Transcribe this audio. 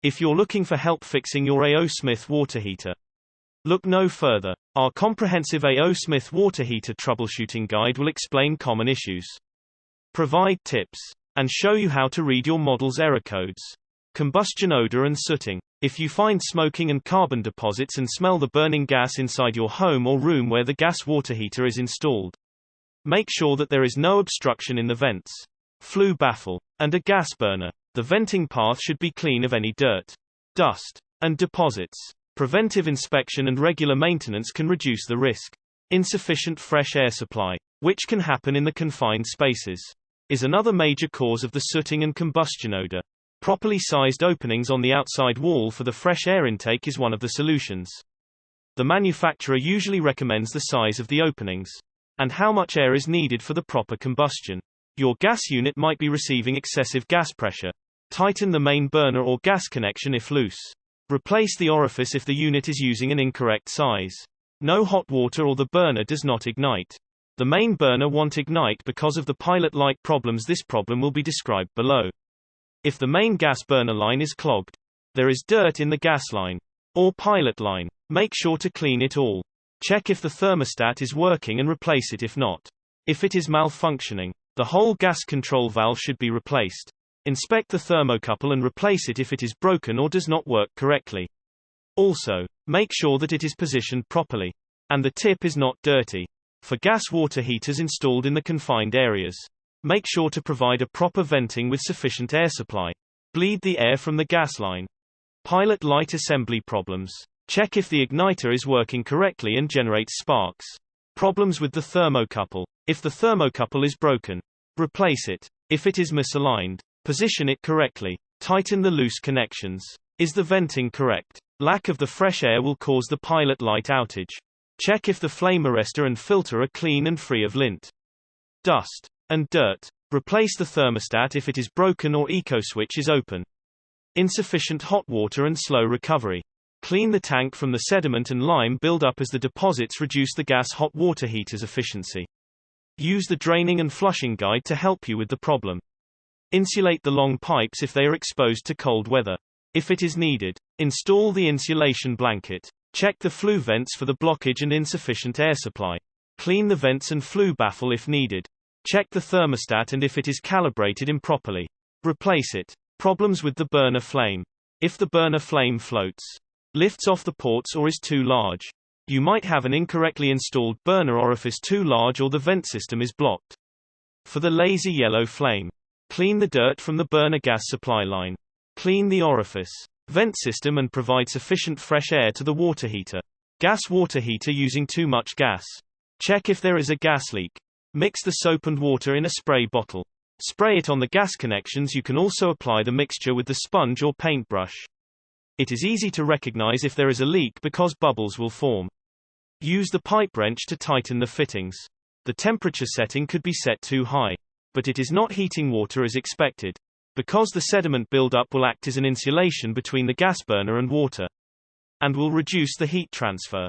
if you're looking for help fixing your A.O. Smith water heater. Look no further. Our comprehensive A.O. Smith water heater troubleshooting guide will explain common issues, provide tips, and show you how to read your model's error codes. Combustion odor and sooting. If you find smoking and carbon deposits and smell the burning gas inside your home or room where the gas water heater is installed, make sure that there is no obstruction in the vents, flue baffle, and a gas burner. The venting path should be clean of any dirt, dust, and deposits. Preventive inspection and regular maintenance can reduce the risk. Insufficient fresh air supply, which can happen in the confined spaces, is another major cause of the sooting and combustion odor. Properly sized openings on the outside wall for the fresh air intake is one of the solutions. The manufacturer usually recommends the size of the openings and how much air is needed for the proper combustion. Your gas unit might be receiving excessive gas pressure. Tighten the main burner or gas connection if loose. Replace the orifice if the unit is using an incorrect size. No hot water or the burner does not ignite. The main burner won't ignite because of the pilot light problems. This problem will be described below. If the main gas burner line is clogged, there is dirt in the gas line or pilot line, make sure to clean it all. Check if the thermostat is working and replace it if not. If it is malfunctioning, the whole gas control valve should be replaced. Inspect the thermocouple and replace it if it is broken or does not work correctly. Also, make sure that it is positioned properly and the tip is not dirty. For gas water heaters installed in the confined areas, make sure to provide a proper venting with sufficient air supply. Bleed the air from the gas line. Pilot light assembly problems. Check if the igniter is working correctly and generates sparks. Problems with the thermocouple. If the thermocouple is broken, replace it. If it is misaligned, position it correctly. Tighten the loose connections. Is the venting correct? Lack of the fresh air will cause the pilot light outage. Check if the flame arrestor and filter are clean and free of lint, dust, and dirt. Replace the thermostat if it is broken or eco switch is open. Insufficient hot water and slow recovery. Clean the tank from the sediment and lime buildup as the deposits reduce the gas hot water heater's efficiency. Use the draining and flushing guide to help you with the problem. Insulate the long pipes if they are exposed to cold weather. If it is needed, install the insulation blanket. Check the flue vents for the blockage and insufficient air supply. Clean the vents and flue baffle if needed. Check the thermostat and if it is calibrated improperly, replace it. Problems with the burner flame. If the burner flame floats, lifts off the ports or is too large, you might have an incorrectly installed burner orifice too large or the vent system is blocked. For the lazy yellow flame, clean the dirt from the burner gas supply line. Clean the orifice, vent system and provide sufficient fresh air to the water heater. Gas water heater using too much gas. Check if there is a gas leak. Mix the soap and water in a spray bottle. Spray it on the gas connections. You can also apply the mixture with the sponge or paintbrush. It is easy to recognize if there is a leak because bubbles will form. Use the pipe wrench to tighten the fittings. The temperature setting could be set too high, but it is not heating water as expected, because the sediment buildup will act as an insulation between the gas burner and water, and will reduce the heat transfer.